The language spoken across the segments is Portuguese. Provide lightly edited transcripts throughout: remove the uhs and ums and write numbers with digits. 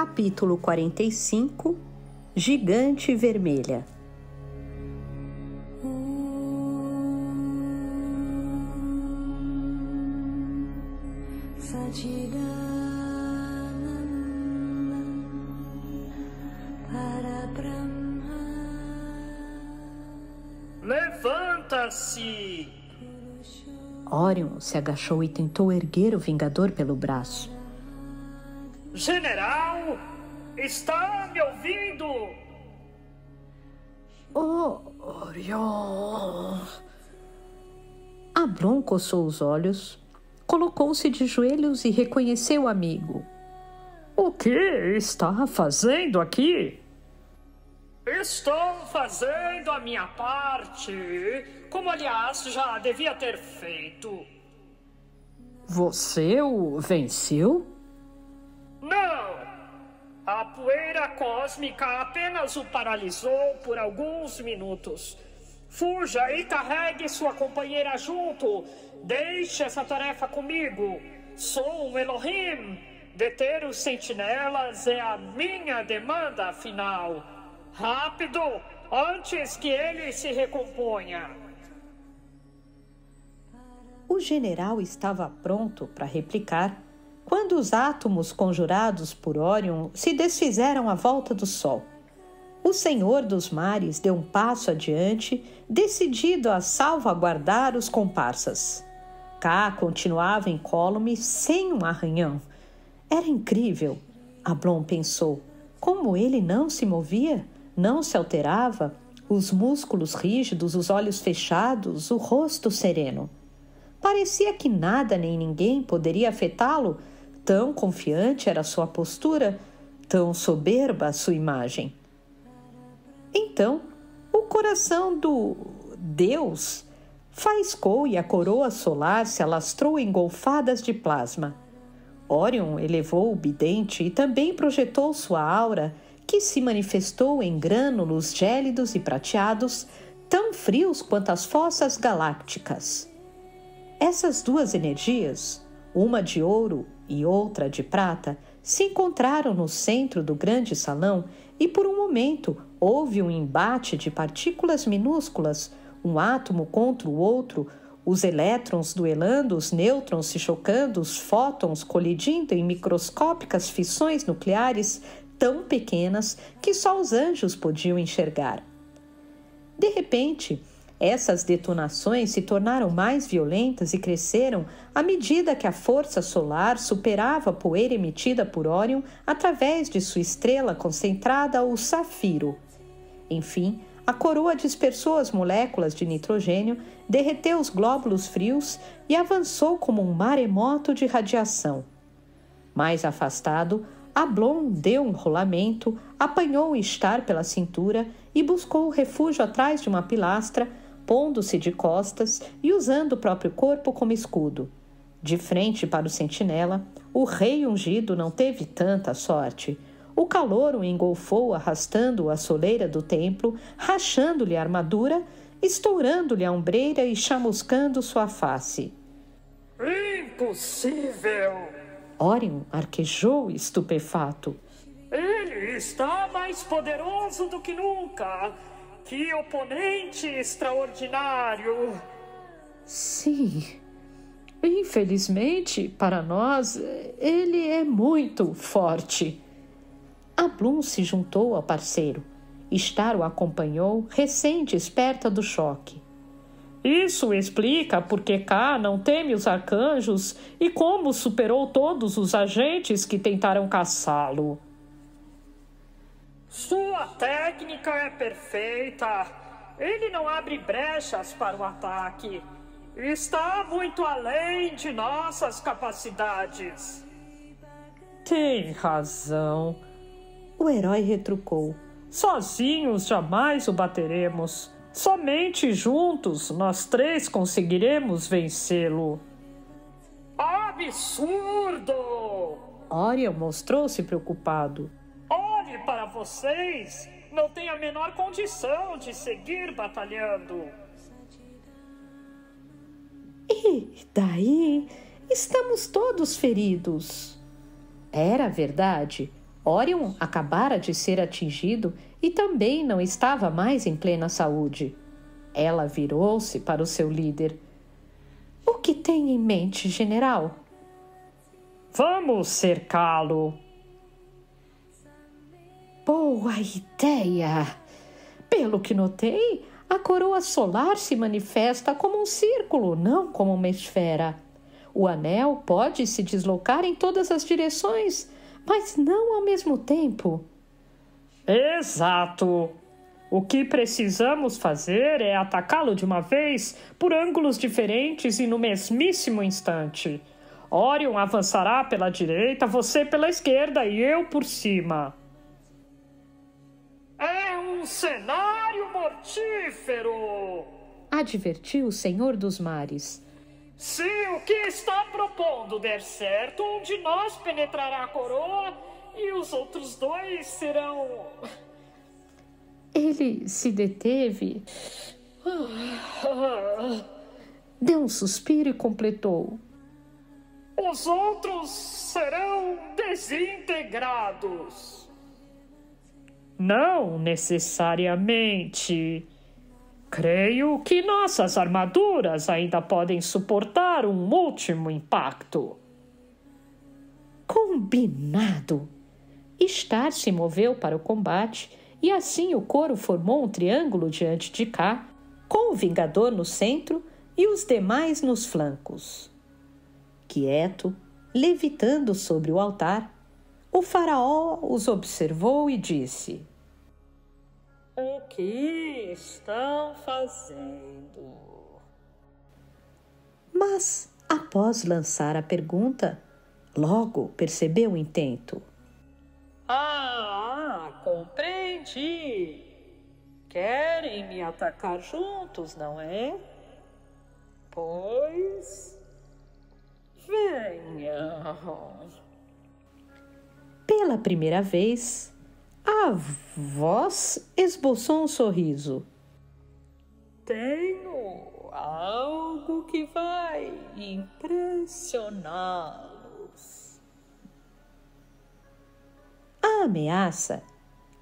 Capítulo 45 – Gigante Vermelha. Levanta-se! Orion se agachou e tentou erguer o Vingador pelo braço. General, está me ouvindo? Orion... Ablon coçou os olhos, colocou-se de joelhos e reconheceu o amigo. O que está fazendo aqui? Estou fazendo a minha parte, como aliás já devia ter feito. Você o venceu? Não! A poeira cósmica apenas o paralisou por alguns minutos. Fuja e carregue sua companheira junto. Deixe essa tarefa comigo. Sou um Elohim. Deter os sentinelas é a minha demanda final. Rápido, antes que ele se recomponha. O general estava pronto para replicar quando os átomos conjurados por Orion se desfizeram à volta do Sol. O Senhor dos Mares deu um passo adiante, decidido a salvaguardar os comparsas. Ká continuava incólume, sem um arranhão. Era incrível, Ablon pensou, como ele não se movia, não se alterava, os músculos rígidos, os olhos fechados, o rosto sereno. Parecia que nada nem ninguém poderia afetá-lo, tão confiante era sua postura, tão soberba a sua imagem. Então, o coração do Deus faiscou e a coroa solar se alastrou em golfadas de plasma. Orion elevou o bidente e também projetou sua aura, que se manifestou em grânulos gélidos e prateados, tão frios quanto as fossas galácticas. Essas duas energias, uma de ouro e outra de prata, se encontraram no centro do grande salão e, por um momento, houve um embate de partículas minúsculas, um átomo contra o outro, os elétrons duelando, os nêutrons se chocando, os fótons colidindo em microscópicas fissões nucleares tão pequenas que só os anjos podiam enxergar. De repente, essas detonações se tornaram mais violentas e cresceram à medida que a força solar superava a poeira emitida por Orion através de sua estrela concentrada, o Safiro. Enfim, a coroa dispersou as moléculas de nitrogênio, derreteu os glóbulos frios e avançou como um maremoto de radiação. Mais afastado, Ablon deu um rolamento, apanhou o Star pela cintura e buscou refúgio atrás de uma pilastra, pondo-se de costas e usando o próprio corpo como escudo. De frente para o sentinela, o rei ungido não teve tanta sorte. O calor o engolfou, arrastando-o à soleira do templo, rachando-lhe a armadura, estourando-lhe a ombreira e chamuscando sua face. Impossível! Orion arquejou estupefato. Ele está mais poderoso do que nunca! Que oponente extraordinário! Sim, infelizmente, para nós, ele é muito forte. Ablon se juntou ao parceiro. Star o acompanhou, recém-desperta do choque. Isso explica por que Ká não teme os arcanjos e como superou todos os agentes que tentaram caçá-lo. Sua técnica é perfeita. Ele não abre brechas para o ataque. Está muito além de nossas capacidades. Tem razão. O herói retrucou. Sozinhos jamais o bateremos. Somente juntos nós três conseguiremos vencê-lo. Absurdo! Orion mostrou-se preocupado. Olhe para vocês! Não tem a menor condição de seguir batalhando. E daí? Estamos todos feridos. Era verdade. Orion acabara de ser atingido e também não estava mais em plena saúde. Ela virou-se para o seu líder. O que tem em mente, general? Vamos cercá-lo. Boa ideia! Pelo que notei, a coroa solar se manifesta como um círculo, não como uma esfera. O anel pode se deslocar em todas as direções, mas não ao mesmo tempo. Exato! O que precisamos fazer é atacá-lo de uma vez por ângulos diferentes e no mesmíssimo instante. Orion avançará pela direita, você pela esquerda e eu por cima. É um cenário mortífero! Advertiu o Senhor dos Mares. Se o que está propondo der certo, um de nós penetrará a coroa e os outros dois serão... Ele se deteve, deu um suspiro e completou. Os outros serão desintegrados. Não necessariamente. Creio que nossas armaduras ainda podem suportar um último impacto. Combinado! Star se moveu para o combate e assim o coro formou um triângulo diante de K, com o Vingador no centro e os demais nos flancos. Quieto, levitando sobre o altar, o faraó os observou e disse: O que estão fazendo? Mas, após lançar a pergunta, logo percebeu o intento. Compreendi. Querem me atacar juntos, não é? Pois venham. Pela primeira vez, a voz esboçou um sorriso. Tenho algo que vai impressioná-los. A ameaça,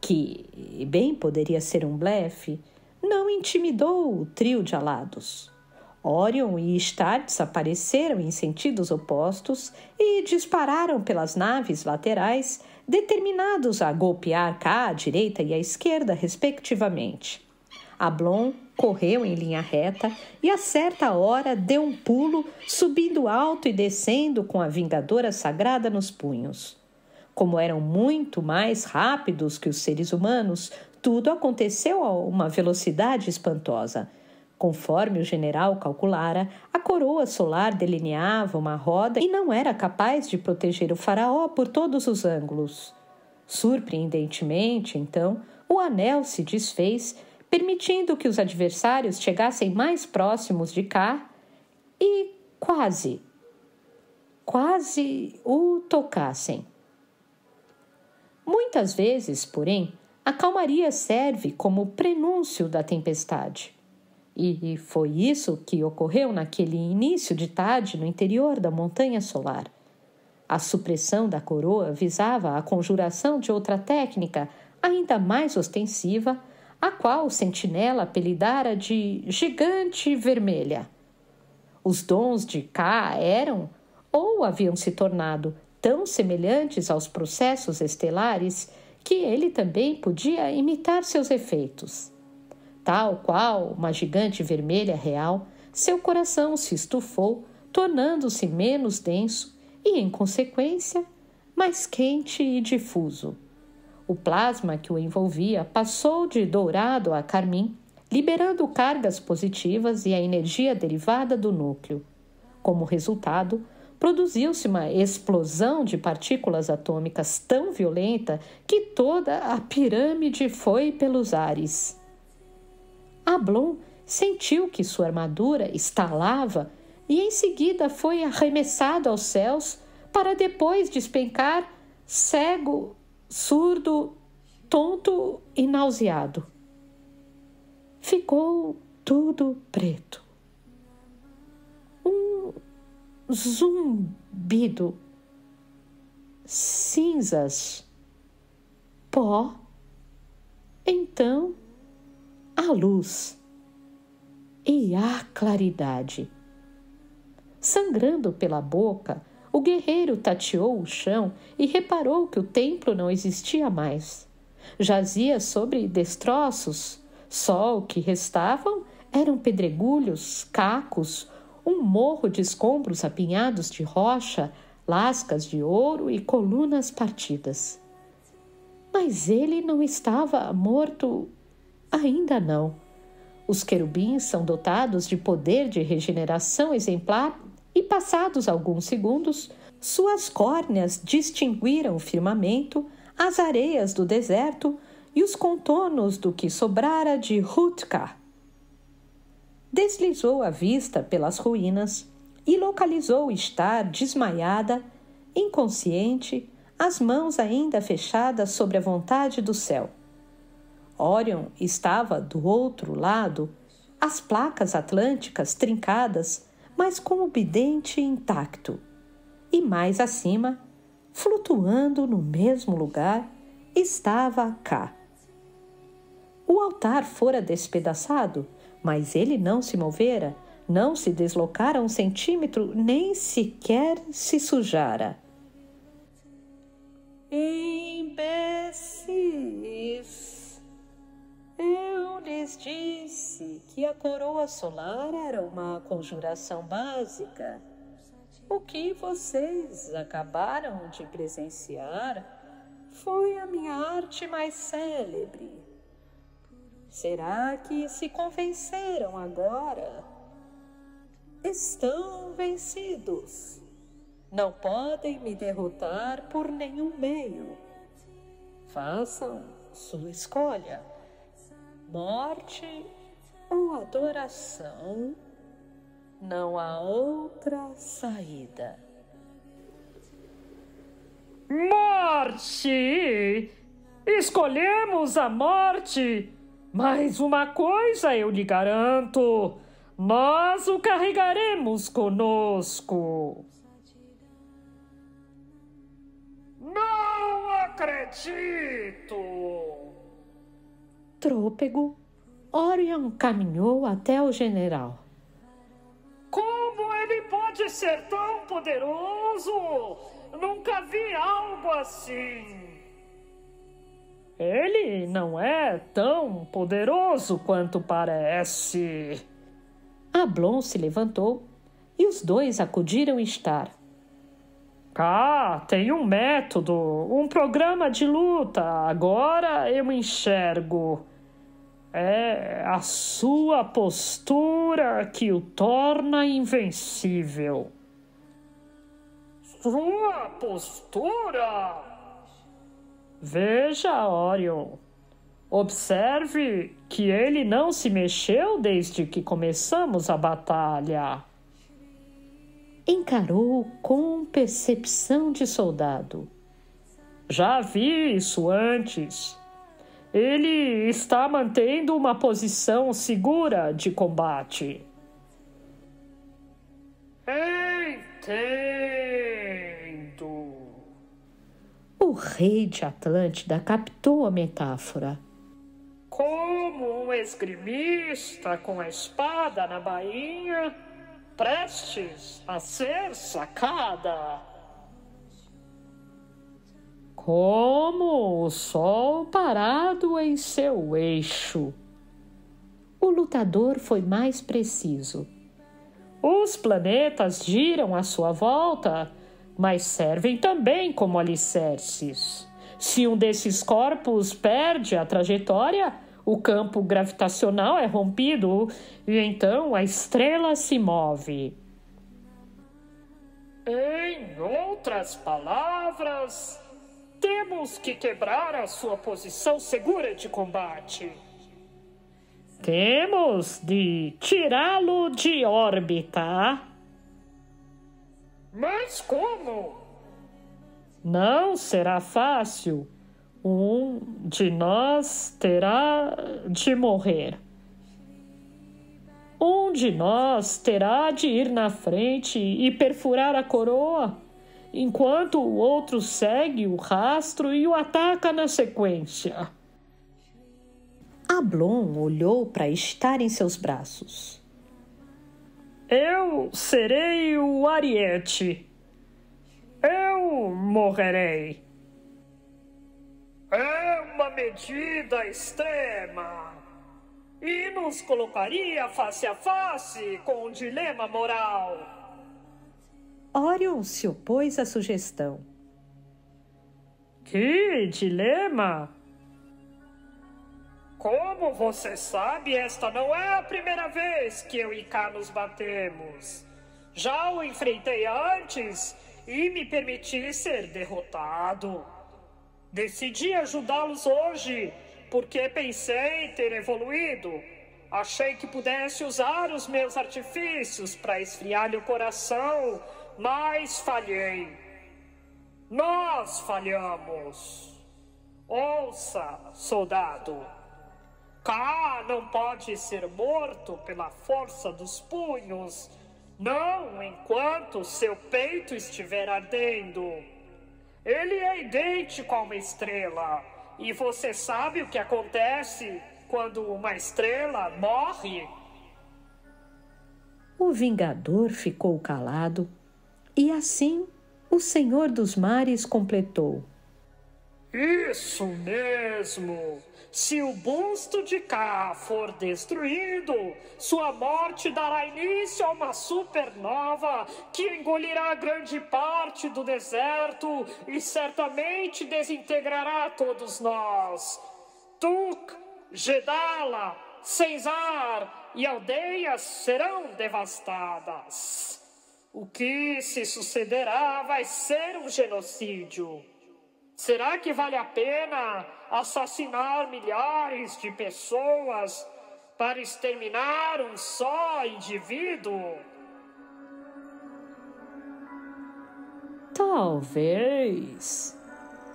que bem poderia ser um blefe, não intimidou o trio de alados. Orion e Star desapareceram em sentidos opostos e dispararam pelas naves laterais, determinados a golpear K à direita e à esquerda, respectivamente. Ablon correu em linha reta e, a certa hora, deu um pulo, subindo alto e descendo com a Vingadora Sagrada nos punhos. Como eram muito mais rápidos que os seres humanos, tudo aconteceu a uma velocidade espantosa. Conforme o general calculara, a coroa solar delineava uma roda e não era capaz de proteger o faraó por todos os ângulos. Surpreendentemente, então, o anel se desfez, permitindo que os adversários chegassem mais próximos de K e quase o tocassem. Muitas vezes, porém, a calmaria serve como prenúncio da tempestade. E foi isso que ocorreu naquele início de tarde no interior da montanha solar. A supressão da coroa visava a conjuração de outra técnica ainda mais ostensiva, a qual o sentinela apelidara de Gigante Vermelha. Os dons de K eram, ou haviam se tornado, tão semelhantes aos processos estelares que ele também podia imitar seus efeitos. Tal qual uma gigante vermelha real, seu coração se estufou, tornando-se menos denso e, em consequência, mais quente e difuso. O plasma que o envolvia passou de dourado a carmim, liberando cargas positivas e a energia derivada do núcleo. Como resultado, produziu-se uma explosão de partículas atômicas tão violenta que toda a pirâmide foi pelos ares. Ablon sentiu que sua armadura estalava e em seguida foi arremessado aos céus para depois despencar cego, surdo, tonto e nauseado. Ficou tudo preto. Um zumbido. Cinzas pó. Então, a luz e a claridade. Sangrando pela boca, o guerreiro tateou o chão e reparou que o templo não existia mais. Jazia sobre destroços, só o que restavam eram pedregulhos, cacos, um morro de escombros apinhados de rocha, lascas de ouro e colunas partidas. Mas ele não estava morto. Ainda não. Os querubins são dotados de poder de regeneração exemplar e, passados alguns segundos, suas córneas distinguiram o firmamento, as areias do deserto e os contornos do que sobrara de Rutka. Deslizou a vista pelas ruínas e localizou estar desmaiada, inconsciente, as mãos ainda fechadas sobre a vontade do céu. Orion estava do outro lado, as placas atlânticas trincadas, mas com o bidente intacto. E mais acima, flutuando no mesmo lugar, estava Ká. O altar fora despedaçado, mas ele não se movera, não se deslocara 1 centímetro, nem sequer se sujara. Imbecis! Eu lhes disse que a coroa solar era uma conjuração básica. O que vocês acabaram de presenciar foi a minha arte mais célebre. Será que se convenceram agora? Estão vencidos. Não podem me derrotar por nenhum meio. Façam sua escolha. Morte ou adoração? Não há outra saída. Morte! Escolhemos a morte! Mas uma coisa eu lhe garanto: nós o carregaremos conosco. Não acredito! Trôpego, Orion caminhou até o general. Como ele pode ser tão poderoso? Nunca vi algo assim. Ele não é tão poderoso quanto parece. Ablon se levantou e os dois acudiram estar. Tem um método, um programa de luta. Agora eu enxergo. É a sua postura que o torna invencível. Sua postura? Veja, Orion. Observe que ele não se mexeu desde que começamos a batalha. Encarou com percepção de soldado. Já vi isso antes. Ele está mantendo uma posição segura de combate. Entendo. O rei de Atlântida captou a metáfora. Como um esgrimista com a espada na bainha, prestes a ser sacada. Como o sol parado em seu eixo. O lutador foi mais preciso. Os planetas giram à sua volta, mas servem também como alicerces. Se um desses corpos perde a trajetória, o campo gravitacional é rompido e então a estrela se move. Em outras palavras, temos que quebrar a sua posição segura de combate. Temos de tirá-lo de órbita. Mas como? Não será fácil. Um de nós terá de morrer. Um de nós terá de ir na frente e perfurar a coroa. enquanto o outro segue o rastro e o ataca na sequência. Ablon olhou para estar em seus braços. Eu serei o ariete. Eu morrerei. É uma medida extrema e nos colocaria face a face com um dilema moral. Orion se opôs à sugestão. Que dilema? Como você sabe, esta não é a primeira vez que eu e K nos batemos. Já o enfrentei antes e me permiti ser derrotado. Decidi ajudá-los hoje porque pensei em ter evoluído. Achei que pudesse usar os meus artifícios para esfriar-lhe o coração, mas falhei. Nós falhamos. Ouça, soldado. K não pode ser morto pela força dos punhos, não enquanto seu peito estiver ardendo. Ele é idêntico a uma estrela, e você sabe o que acontece quando uma estrela morre? O Vingador ficou calado, e assim o Senhor dos Mares completou. Isso mesmo! Se o busto de K for destruído, sua morte dará início a uma supernova que engolirá grande parte do deserto e certamente desintegrará todos nós. Tuk, Jedala, Senzar e aldeias serão devastadas. O que se sucederá vai ser um genocídio. Será que vale a pena assassinar milhares de pessoas para exterminar um só indivíduo? Talvez.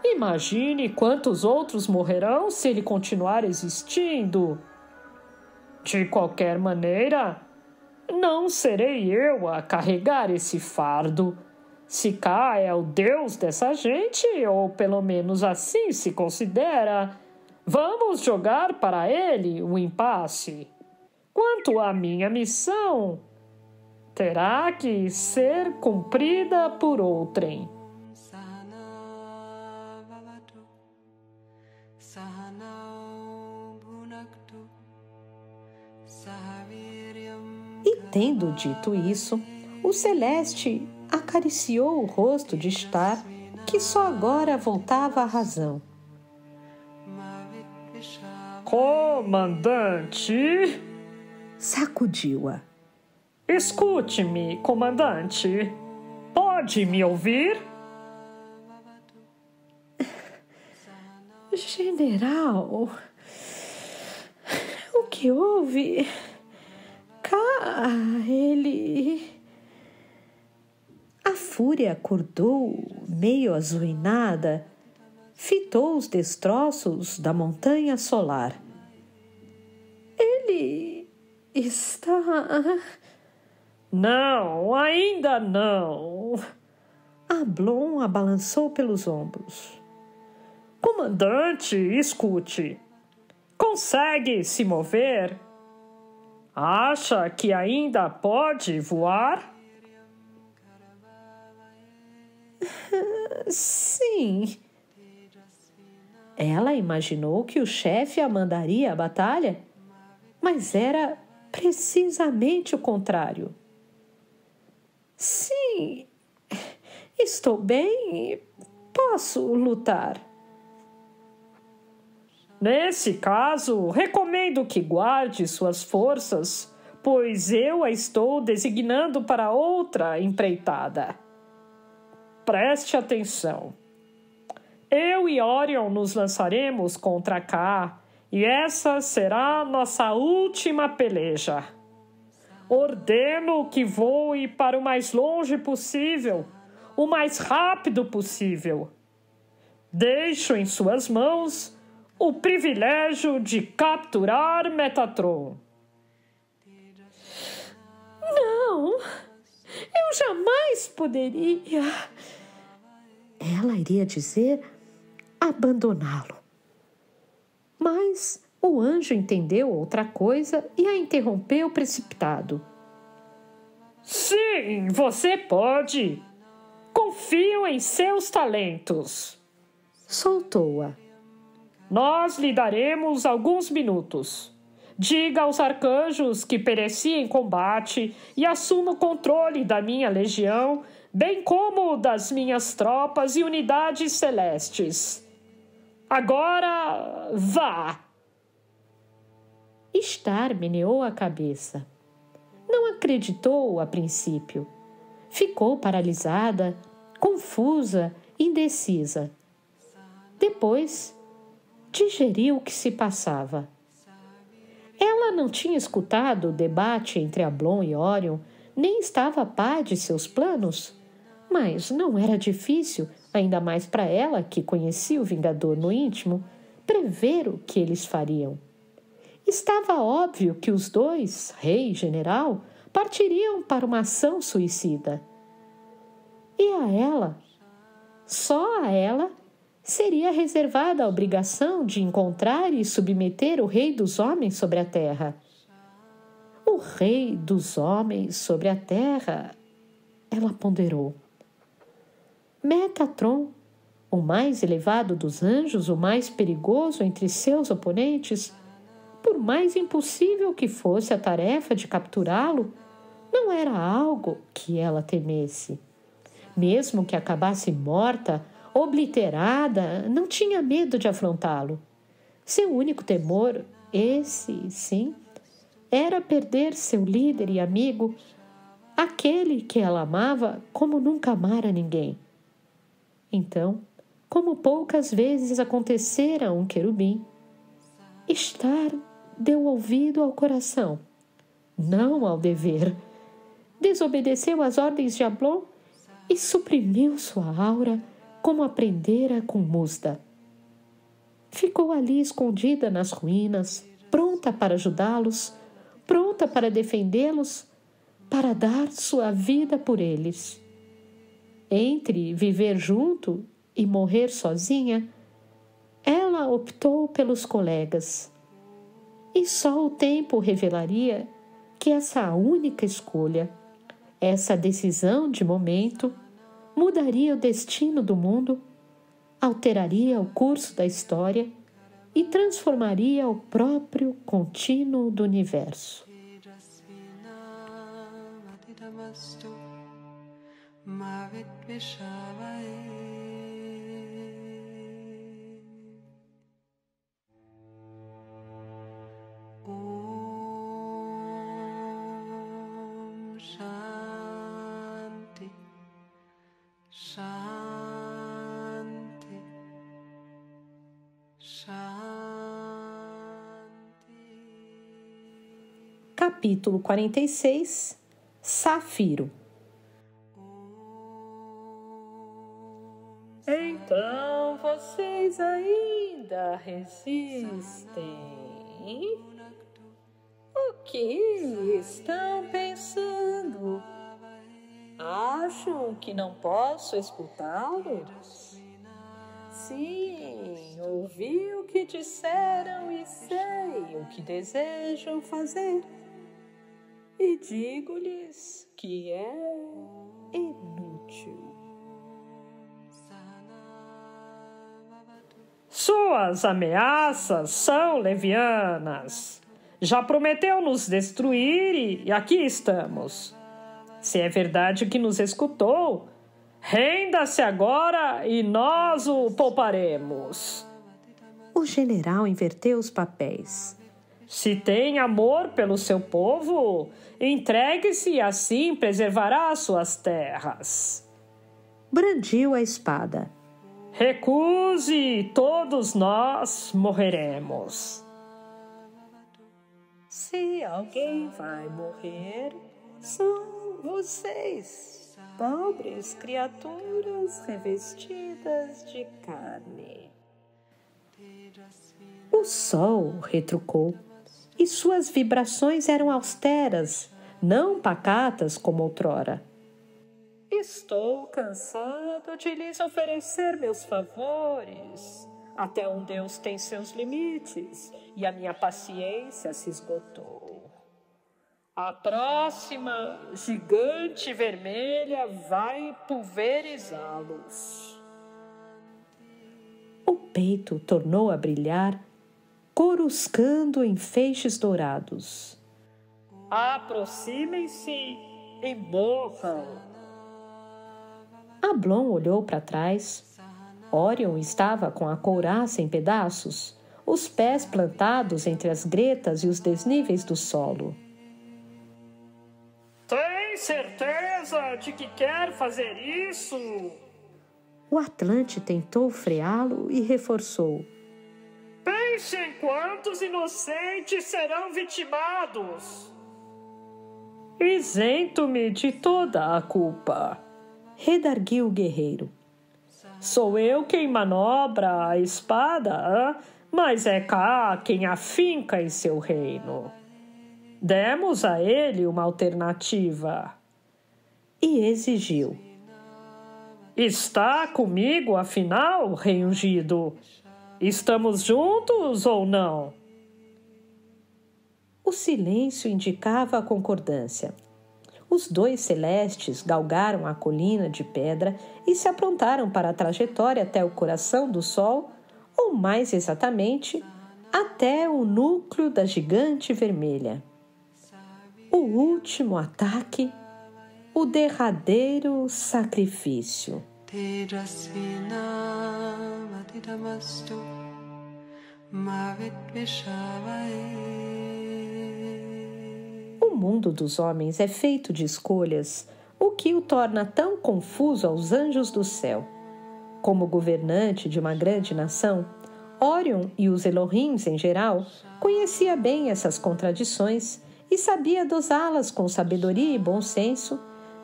Imagine quantos outros morrerão se ele continuar existindo. De qualquer maneira, não serei eu a carregar esse fardo. Se K é o deus dessa gente, ou pelo menos assim se considera, vamos jogar para ele o impasse. Quanto à minha missão, terá que ser cumprida por outrem. E tendo dito isso, o Celeste acariciou o rosto de Star, que só agora voltava à razão. Comandante? Sacudiu-a. Escute-me, comandante. Pode me ouvir? General, o que houve? Ele... A fúria acordou, meio azuinada, fitou os destroços da montanha solar. Ele está... Não, ainda não. Ablon a balançou pelos ombros. Comandante, escute. Consegue se mover? Acha que ainda pode voar? Sim. Ela imaginou que o chefe a mandaria à batalha, mas era precisamente o contrário. Sim, estou bem, posso lutar. Nesse caso, recomendo que guarde suas forças, pois eu a estou designando para outra empreitada. Preste atenção. Eu e Orion nos lançaremos contra K, e essa será nossa última peleja. Ordeno que voe para o mais longe possível, o mais rápido possível. Deixo em suas mãos o privilégio de capturar Metatron. Não, eu jamais poderia. ela iria dizer abandoná-lo. Mas o anjo entendeu outra coisa e a interrompeu precipitado. Sim, você pode. Confio em seus talentos. Soltou-a. Nós lhe daremos alguns minutos. Diga aos arcanjos que pereci em combate e assuma o controle da minha legião, bem como das minhas tropas e unidades celestes. Agora, vá! Star meneou a cabeça. Não acreditou a princípio. Ficou paralisada, confusa, indecisa. Depois, digeriu o que se passava. Ela não tinha escutado o debate entre Ablon e Orion, nem estava a par de seus planos. Mas não era difícil, ainda mais para ela, que conhecia o Vingador no íntimo, prever o que eles fariam. Estava óbvio que os dois, rei e general, partiriam para uma ação suicida. E a ela, só a ela, seria reservada a obrigação de encontrar e submeter o rei dos homens sobre a terra. O rei dos homens sobre a terra, ela ponderou. Metatron, o mais elevado dos anjos, o mais perigoso entre seus oponentes, por mais impossível que fosse a tarefa de capturá-lo, não era algo que ela temesse. Mesmo que acabasse morta, obliterada, não tinha medo de afrontá-lo. Seu único temor, esse sim, era perder seu líder e amigo, aquele que ela amava como nunca amara ninguém. Então, como poucas vezes acontecera a um querubim, Star deu ouvido ao coração, não ao dever. Desobedeceu às ordens de Ablon e suprimiu sua aura como aprendera com Musda. Ficou ali escondida nas ruínas, pronta para ajudá-los, pronta para defendê-los, para dar sua vida por eles. Entre viver junto e morrer sozinha, ela optou pelos colegas. E só o tempo revelaria que essa única escolha, essa decisão de momento, mudaria o destino do mundo, alteraria o curso da história e transformaria o próprio contínuo do universo. Capítulo 46 – Safiro. Então vocês ainda resistem? O que estão pensando? Acham que não posso escutá-los? Sim, ouvi o que disseram e sei o que desejam fazer. E digo-lhes que é inútil. Suas ameaças são levianas. Já prometeu nos destruir e aqui estamos. Se é verdade que nos escutou, renda-se agora e nós o pouparemos. O general inverteu os papéis. Se tem amor pelo seu povo, entregue-se e assim preservará suas terras. Brandiu a espada. Recuse e todos nós morreremos. Se alguém vai morrer, são vocês, pobres criaturas revestidas de carne. O sol retrucou, e suas vibrações eram austeras, não pacatas como outrora. Estou cansado de lhes oferecer meus favores. Até um Deus tem seus limites e a minha paciência se esgotou. A próxima gigante vermelha vai pulverizá-los. O peito tornou a brilhar, coruscando em feixes dourados. Aproximem-se e morram. Ablon olhou para trás. Orion estava com a couraça em pedaços, os pés plantados entre as gretas e os desníveis do solo. Tem certeza de que quer fazer isso? O Atlante tentou freá-lo e reforçou. Pense em quantos inocentes serão vitimados. Isento-me de toda a culpa, redarguiu o guerreiro. Sou eu quem manobra a espada, mas é Ka quem afinca em seu reino. Demos a ele uma alternativa. E exigiu. Está comigo, afinal, rei ungido? Estamos juntos ou não? O silêncio indicava a concordância. Os dois celestes galgaram a colina de pedra e se aprontaram para a trajetória até o coração do sol, ou mais exatamente, até o núcleo da gigante vermelha. O último ataque, o derradeiro sacrifício. O mundo dos homens é feito de escolhas, o que o torna tão confuso aos anjos do céu. Como governante de uma grande nação, Orion e os Elohims em geral conhecia bem essas contradições e sabia dosá-las com sabedoria e bom senso,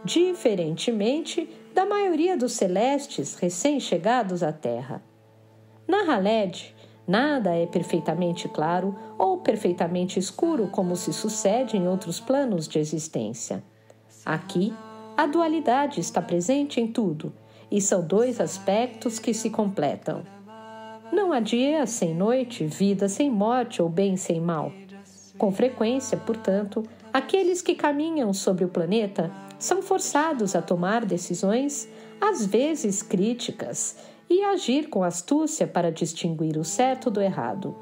diferentemente da maioria dos celestes recém-chegados à Terra. Na Haled, nada é perfeitamente claro ou perfeitamente escuro como se sucede em outros planos de existência. Aqui, a dualidade está presente em tudo, e são dois aspectos que se completam. Não há dia sem noite, vida sem morte ou bem sem mal. Com frequência, portanto, aqueles que caminham sobre o planeta são forçados a tomar decisões, às vezes críticas, e agir com astúcia para distinguir o certo do errado.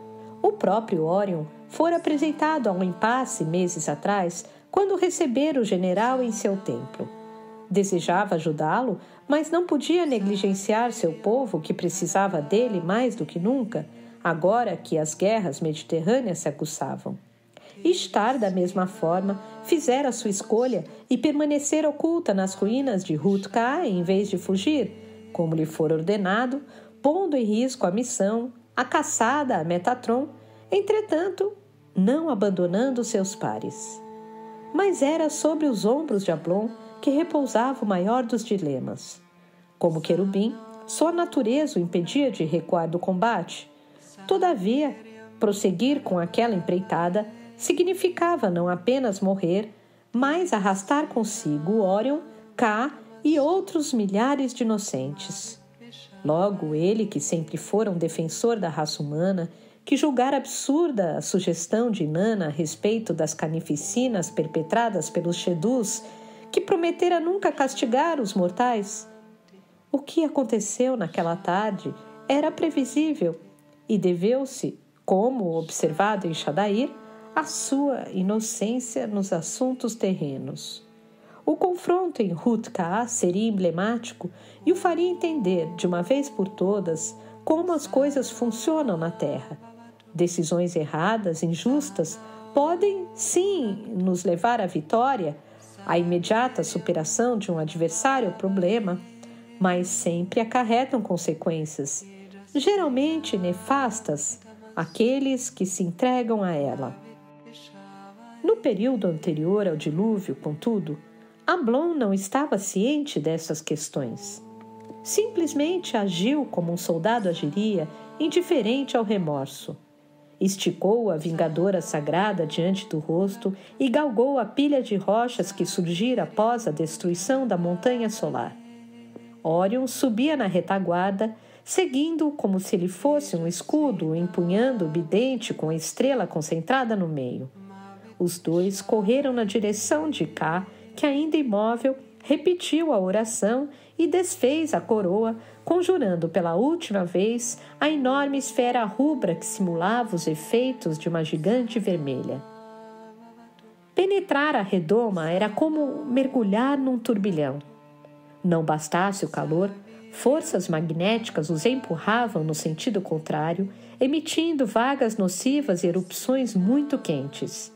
O próprio Orion fora apresentado a um impasse meses atrás, quando recebera o general em seu templo. Desejava ajudá-lo, mas não podia negligenciar seu povo, que precisava dele mais do que nunca, agora que as guerras mediterrâneas se aguçavam. Ishtar, da mesma forma, fizera sua escolha e permanecer oculta nas ruínas de Hut-Ka em vez de fugir, como lhe fora ordenado, pondo em risco a missão, a caçada a Metatron, entretanto, não abandonando seus pares. Mas era sobre os ombros de Ablon que repousava o maior dos dilemas. Como querubim, sua natureza o impedia de recuar do combate. Todavia, prosseguir com aquela empreitada significava não apenas morrer, mas arrastar consigo Orion, Ka e outros milhares de inocentes. Logo, ele, que sempre fora um defensor da raça humana, que julgara absurda a sugestão de Inanna a respeito das carnificinas perpetradas pelos Shedus, que prometera nunca castigar os mortais. O que aconteceu naquela tarde era previsível e deveu-se, como observado em Shadair, à sua inocência nos assuntos terrenos. O confronto em Hut-Ka seria emblemático e o faria entender, de uma vez por todas, como as coisas funcionam na Terra. Decisões erradas, injustas, podem, sim, nos levar à vitória, à imediata superação de um adversário ou problema, mas sempre acarretam consequências, geralmente nefastas, àqueles que se entregam a ela. No período anterior ao dilúvio, contudo, Ablon não estava ciente dessas questões. Simplesmente agiu como um soldado agiria, indiferente ao remorso. Esticou a vingadora sagrada diante do rosto e galgou a pilha de rochas que surgira após a destruição da montanha solar. Orion subia na retaguarda, seguindo como se ele fosse um escudo, empunhando o bidente com a estrela concentrada no meio. Os dois correram na direção de Ká, que ainda imóvel, repetiu a oração e desfez a coroa, conjurando pela última vez a enorme esfera rubra que simulava os efeitos de uma gigante vermelha. Penetrar a redoma era como mergulhar num turbilhão. Não bastasse o calor, forças magnéticas os empurravam no sentido contrário, emitindo vagas nocivas e erupções muito quentes.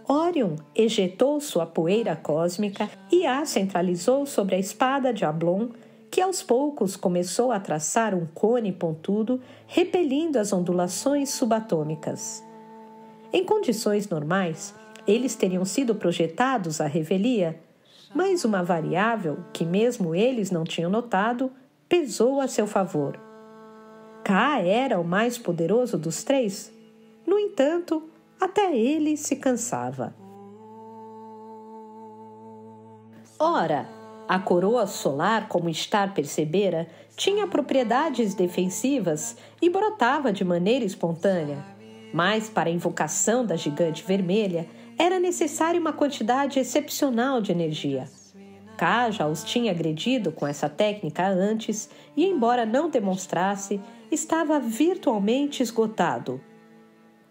Orion ejetou sua poeira cósmica e a centralizou sobre a espada de Ablon, que aos poucos começou a traçar um cone pontudo, repelindo as ondulações subatômicas. Em condições normais, eles teriam sido projetados à revelia, mas uma variável, que mesmo eles não tinham notado, pesou a seu favor. Ká era o mais poderoso dos três. No entanto, até ele se cansava. Ora, a coroa solar, como Star percebera, tinha propriedades defensivas e brotava de maneira espontânea. Mas, para a invocação da gigante vermelha, era necessária uma quantidade excepcional de energia. Ká já os tinha agredido com essa técnica antes e, embora não demonstrasse, estava virtualmente esgotado.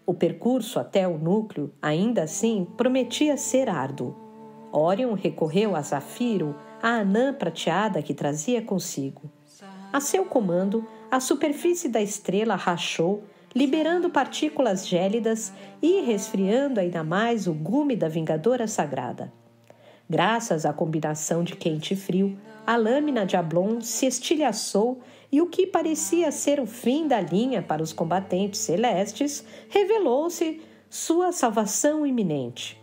O percurso até o núcleo, ainda assim, prometia ser árduo. Orion recorreu a Zafiro, a anã prateada que trazia consigo. A seu comando, a superfície da estrela rachou, liberando partículas gélidas e resfriando ainda mais o gume da vingadora sagrada. Graças à combinação de quente e frio, a lâmina de Ablon se estilhaçou e o que parecia ser o fim da linha para os combatentes celestes revelou-se sua salvação iminente.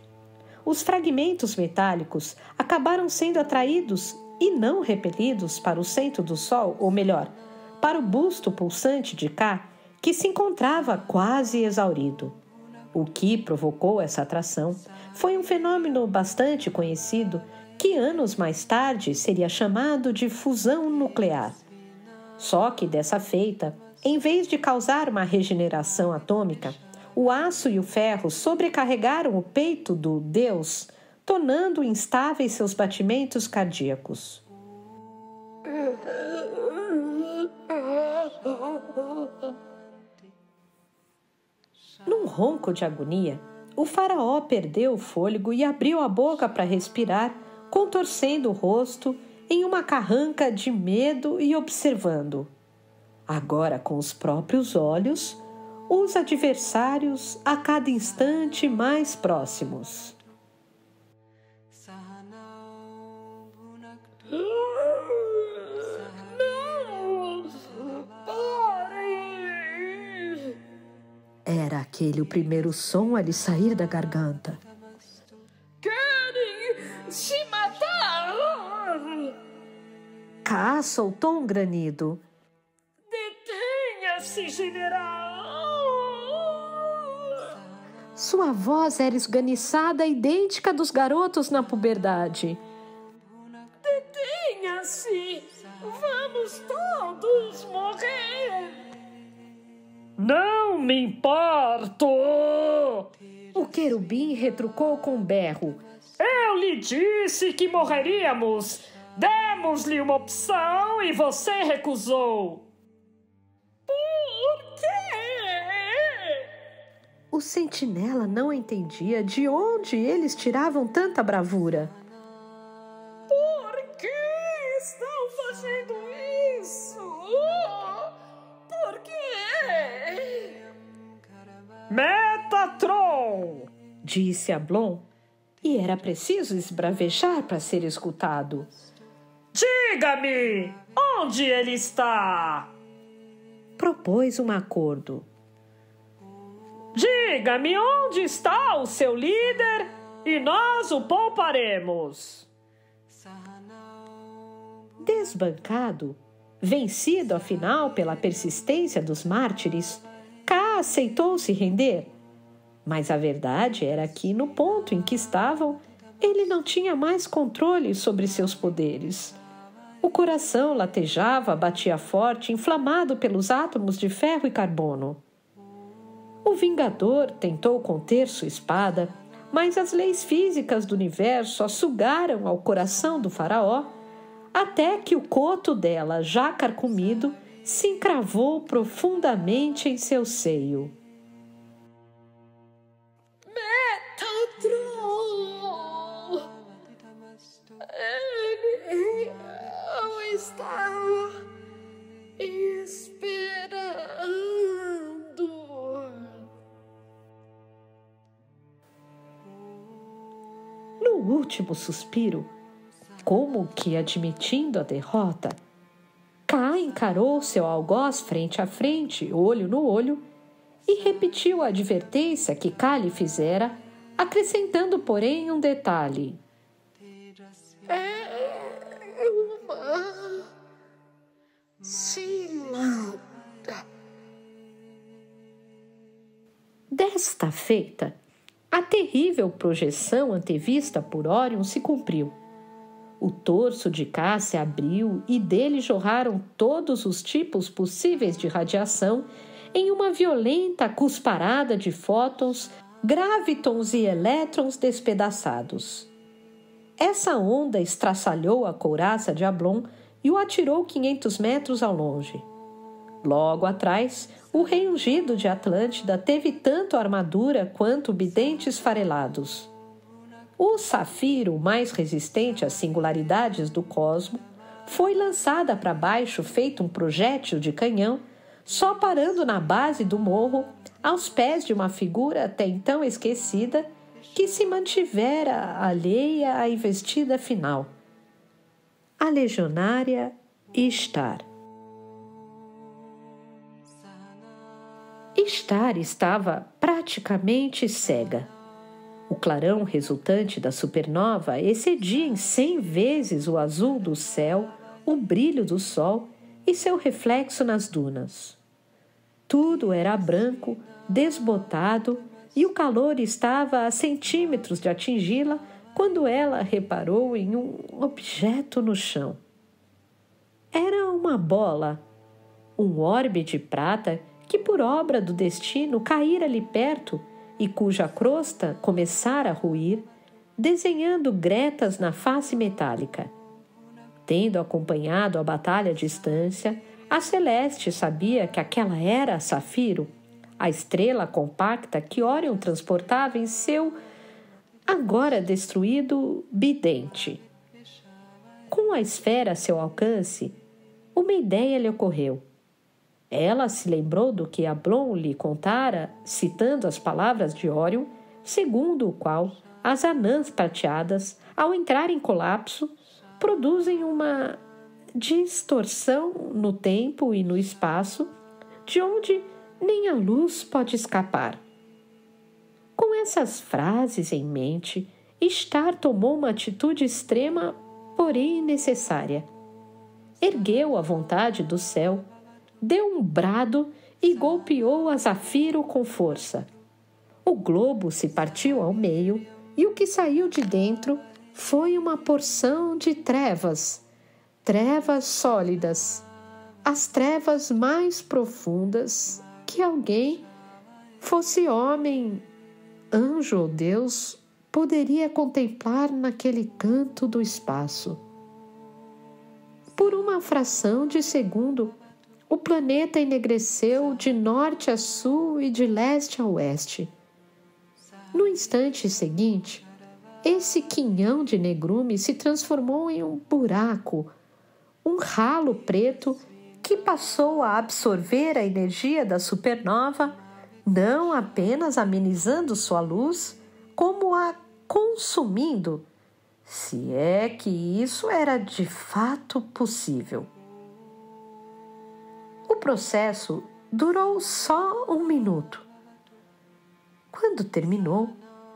Os fragmentos metálicos acabaram sendo atraídos e não repelidos para o centro do Sol, ou melhor, para o busto pulsante de Ká, que se encontrava quase exaurido. O que provocou essa atração foi um fenômeno bastante conhecido que anos mais tarde seria chamado de fusão nuclear. Só que dessa feita, em vez de causar uma regeneração atômica, o aço e o ferro sobrecarregaram o peito do Deus, tornando instáveis seus batimentos cardíacos. Num ronco de agonia, o faraó perdeu o fôlego e abriu a boca para respirar, contorcendo o rosto em uma carranca de medo e observando, agora com os próprios olhos, os adversários a cada instante mais próximos. Era aquele o primeiro som a lhe sair da garganta. Querem se matar! Ká soltou um granido. Detenha-se, general! Sua voz era esganiçada, idêntica dos garotos na puberdade. Detenha-se! Vamos todos morrer! Não me importo! O querubim retrucou com um berro. Eu lhe disse que morreríamos! Demos-lhe uma opção e você recusou! Por quê? O sentinela não entendia de onde eles tiravam tanta bravura. Por que estão fazendo isso? Por quê? Metatron! Disse Ablon, e era preciso esbravejar para ser escutado. Diga-me, onde ele está? Propôs um acordo. Diga-me onde está o seu líder e nós o pouparemos. Desbancado, vencido afinal pela persistência dos mártires, Ká já aceitou se render? Mas a verdade era que, no ponto em que estavam, ele não tinha mais controle sobre seus poderes. O coração latejava, batia forte, inflamado pelos átomos de ferro e carbono. O Vingador tentou conter sua espada, mas as leis físicas do universo a sugaram ao coração do faraó, até que o coto dela, já carcomido, se encravou profundamente em seu seio. Metatron! Ele não estava esperando. No último suspiro, como que admitindo a derrota, Ká encarou seu algoz frente a frente, olho no olho, e repetiu a advertência que Ká lhe fizera, acrescentando, porém, um detalhe. É uma cilada. Desta feita, a terrível projeção antevista por Órion se cumpriu. O torso de Ká se abriu e dele jorraram todos os tipos possíveis de radiação em uma violenta cusparada de fótons, gravitons e elétrons despedaçados. Essa onda estraçalhou a couraça de Ablon e o atirou 500 metros ao longe. Logo atrás, o rei ungido de Atlântida teve tanto armadura quanto bidentes farelados. O safiro, mais resistente às singularidades do cosmo, foi lançada para baixo feito um projétil de canhão, só parando na base do morro, aos pés de uma figura até então esquecida, que se mantivera alheia à investida final. A legionária Ishtar. Ishtar estava praticamente cega. O clarão resultante da supernova excedia em 100 vezes o azul do céu, o brilho do sol e seu reflexo nas dunas. Tudo era branco, desbotado, e o calor estava a centímetros de atingi-la quando ela reparou em um objeto no chão. Era uma bola, um orbe de prata que, por obra do destino, caíra ali perto e cuja crosta começara a ruir, desenhando gretas na face metálica. Tendo acompanhado a batalha à distância, a Celeste sabia que aquela era Safiro, a estrela compacta que Órion transportava em seu, agora destruído, bidente. Com a esfera a seu alcance, uma ideia lhe ocorreu. Ela se lembrou do que Ablon lhe contara, citando as palavras de Órion, segundo o qual as anãs prateadas, ao entrar em colapso, produzem uma distorção no tempo e no espaço, de onde nem a luz pode escapar. Com essas frases em mente, Ishtar tomou uma atitude extrema, porém necessária. Ergueu a vontade do céu, deu um brado e golpeou a Zafiro com força. O globo se partiu ao meio e o que saiu de dentro foi uma porção de trevas, trevas sólidas, as trevas mais profundas que alguém, fosse homem, anjo ou Deus, poderia contemplar naquele canto do espaço. Por uma fração de segundo, o planeta enegreceu de norte a sul e de leste a oeste. No instante seguinte, esse quinhão de negrume se transformou em um buraco, um ralo preto que passou a absorver a energia da supernova, não apenas amenizando sua luz, como a consumindo, se é que isso era de fato possível. O processo durou só 1 minuto. Quando terminou,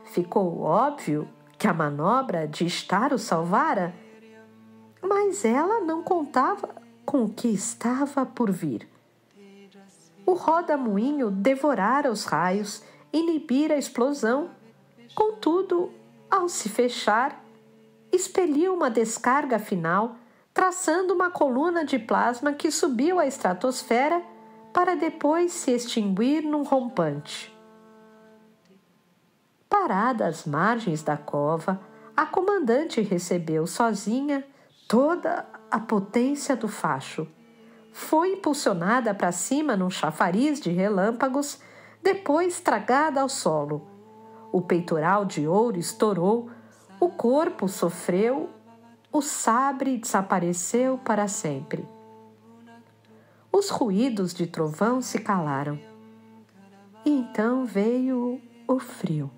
ficou óbvio que a manobra de Ishtar o salvara, mas ela não contava com o que estava por vir. O roda-moinho devorara os raios, inibira a explosão. Contudo, ao se fechar, expeliu uma descarga final, traçando uma coluna de plasma que subiu à estratosfera para depois se extinguir num rompante. Parada às margens da cova, a comandante recebeu sozinha toda a potência do facho. Foi impulsionada para cima num chafariz de relâmpagos, depois tragada ao solo. O peitoral de ouro estourou, o corpo sofreu, o sabre desapareceu para sempre. Os ruídos de trovão se calaram. E então veio o frio.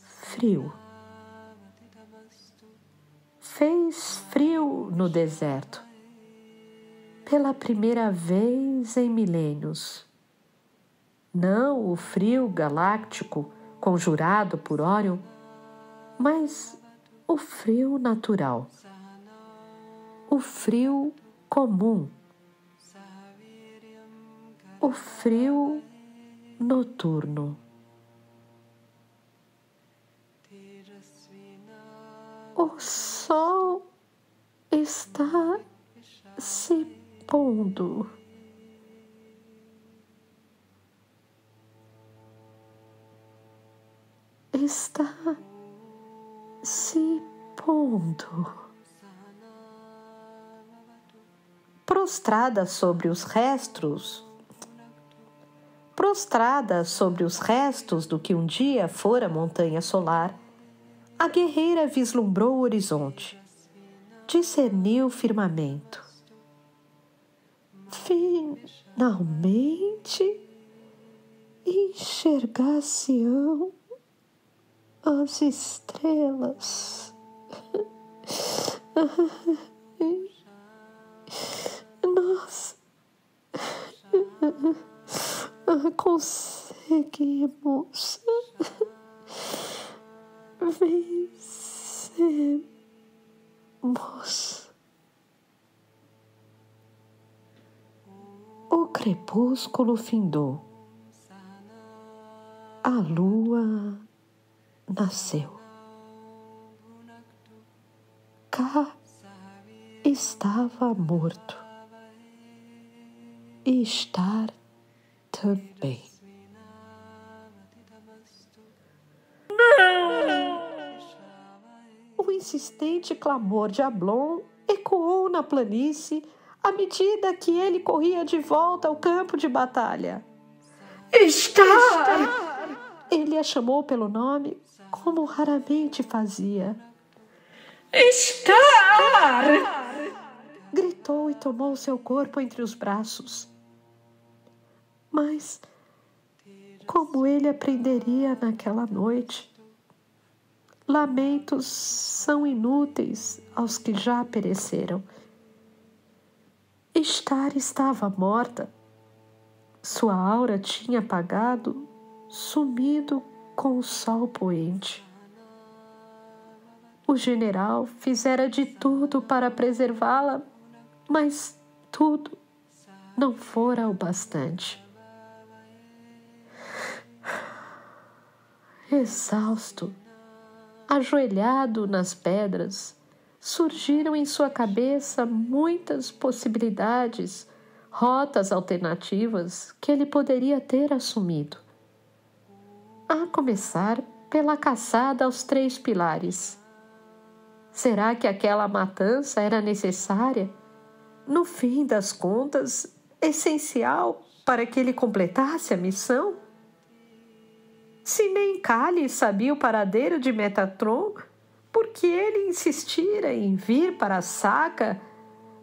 Frio. Fez frio no deserto. Pela primeira vez em milênios. Não o frio galáctico conjurado por Órion, mas o frio natural. O frio comum. O frio noturno. O sol está se pondo. Está se pondo. Prostrada sobre os restos do que um dia fora montanha solar, a guerreira vislumbrou o horizonte, discerniu o firmamento. Finalmente enxergar-se-ão as estrelas. Nós conseguimos vencemos. O crepúsculo findou. A lua nasceu. Cá estava morto. E estar também. O insistente clamor de Ablon ecoou na planície à medida que ele corria de volta ao campo de batalha. Estar! Ele a chamou pelo nome como raramente fazia. Estar! Gritou e tomou seu corpo entre os braços. Mas como ele aprenderia naquela noite? Lamentos são inúteis aos que já pereceram. Estar estava morta. Sua aura tinha apagado, sumido com o sol poente. O general fizera de tudo para preservá-la, mas tudo não fora o bastante. Exausto, ajoelhado nas pedras, surgiram em sua cabeça muitas possibilidades, rotas alternativas que ele poderia ter assumido. A começar pela caçada aos 3 pilares. Será que aquela matança era necessária? No fim das contas, essencial para que ele completasse a missão? Se nem Kali sabia o paradeiro de Metatron, por que ele insistira em vir para a saga?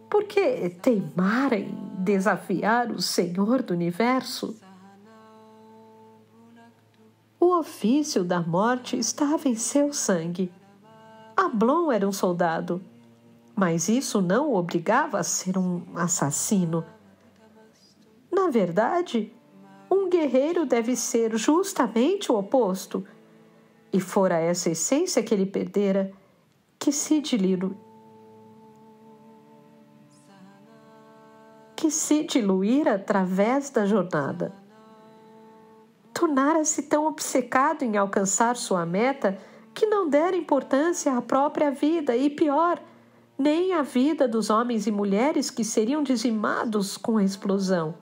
Por que teimara em desafiar o Senhor do Universo? O ofício da morte estava em seu sangue. Ablon era um soldado, mas isso não o obrigava a ser um assassino. Na verdade, um guerreiro deve ser justamente o oposto. E fora essa essência que ele perdera, que que se diluíra através da jornada. Tornara-se tão obcecado em alcançar sua meta que não dera importância à própria vida e, pior, nem à vida dos homens e mulheres que seriam dizimados com a explosão.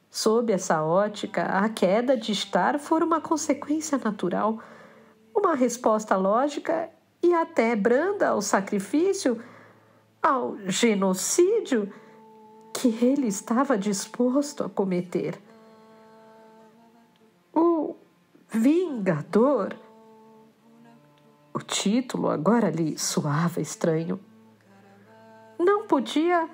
Sob essa ótica, a queda de Star fora uma consequência natural, uma resposta lógica e até branda ao sacrifício, ao genocídio que ele estava disposto a cometer. O Vingador, o título agora lhe soava estranho, não podia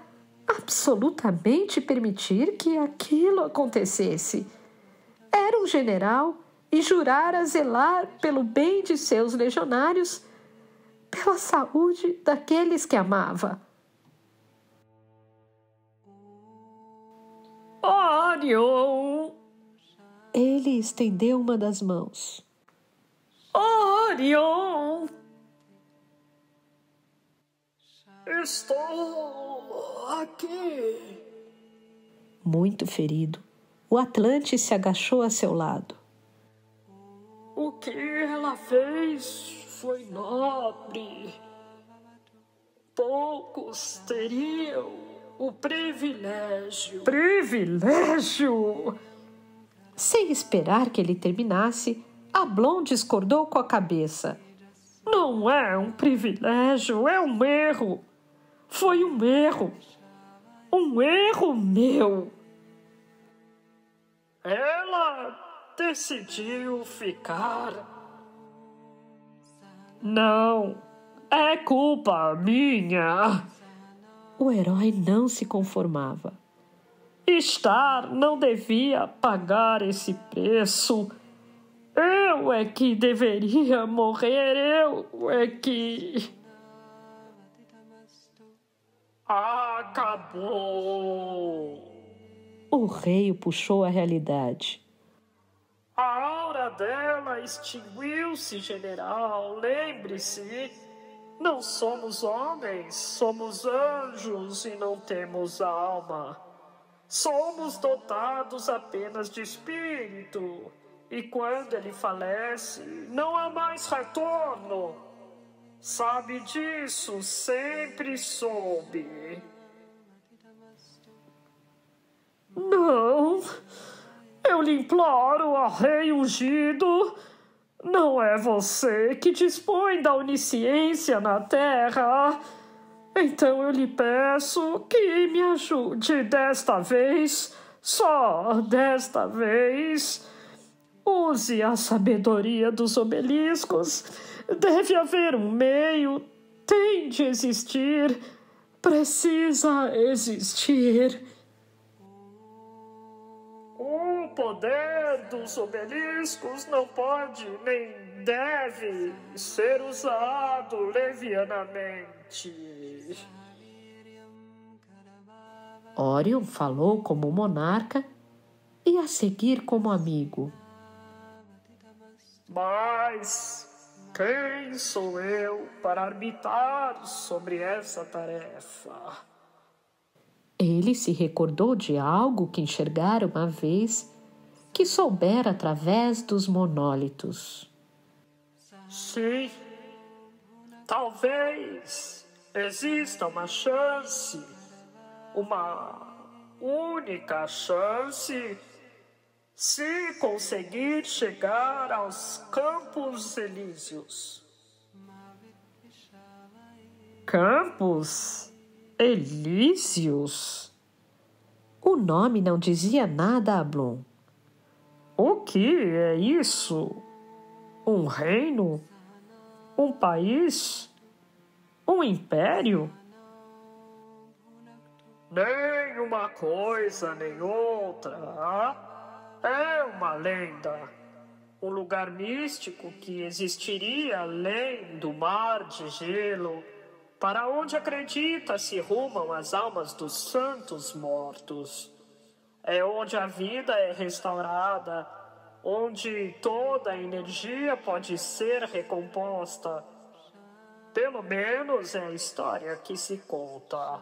absolutamente permitir que aquilo acontecesse. Era um general e jurara zelar pelo bem de seus legionários, pela saúde daqueles que amava. Orion! Ele estendeu uma das mãos. Orion! Estou aqui. Muito ferido, o Atlante se agachou a seu lado. O que ela fez foi nobre. Poucos teriam o privilégio. Privilégio! Sem esperar que ele terminasse, Ablon discordou com a cabeça. Não é um privilégio, é um erro. Foi um erro. Um erro meu. Ela decidiu ficar. Não, é culpa minha. O herói não se conformava. Star não devia pagar esse preço. Eu é que deveria morrer, eu é que... Acabou. O rei o puxou à realidade. A aura dela extinguiu-se, general. Lembre-se, não somos homens, somos anjos e não temos alma. Somos dotados apenas de espírito. E quando ele falece, não há mais retorno. Sabe disso, sempre soube. Não, eu lhe imploro, ó rei ungido, não é você que dispõe da onisciência na terra. Então eu lhe peço que me ajude desta vez, só desta vez. Use a sabedoria dos obeliscos. Deve haver um meio, tem de existir, precisa existir. O poder dos obeliscos não pode nem deve ser usado levianamente. Orion falou como monarca e a seguir como amigo. Mas quem sou eu para arbitrar sobre essa tarefa? Ele se recordou de algo que enxergara uma vez, que soubera através dos monólitos. Sim, talvez exista uma chance, uma única chance, se conseguir chegar aos Campos Elíseos. Campos Elíseos? O nome não dizia nada a Blum. O que é isso? Um reino? Um país? Um império? Nem uma coisa, nem outra. É uma lenda. Um lugar místico que existiria além do mar de gelo, para onde acredita-se rumam as almas dos santos mortos. É onde a vida é restaurada, onde toda a energia pode ser recomposta. Pelo menos é a história que se conta.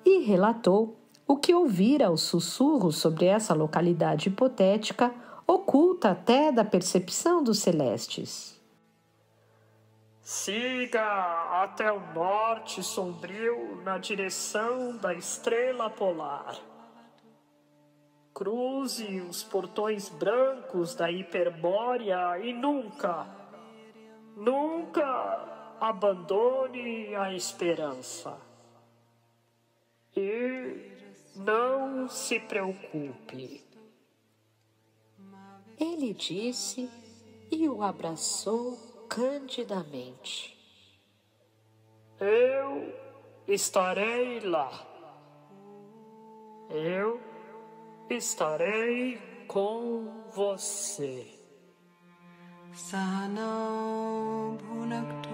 e relatou o que ouvira aos sussurros sobre essa localidade hipotética, oculta até da percepção dos celestes. Siga até o norte sombrio na direção da estrela polar. Cruze os portões brancos da Hiperbórea e nunca abandone a esperança. E não se preocupe. Ele disse e o abraçou candidamente. Eu estarei lá. Eu estarei com você. Sahanau bhunaktu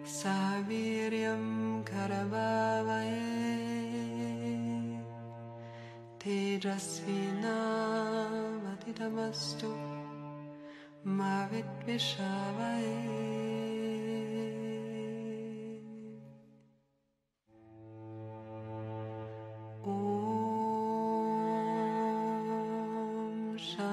saviryam karavavaye tejasvinavaditamastu ma vidvishavaye. Om Shanti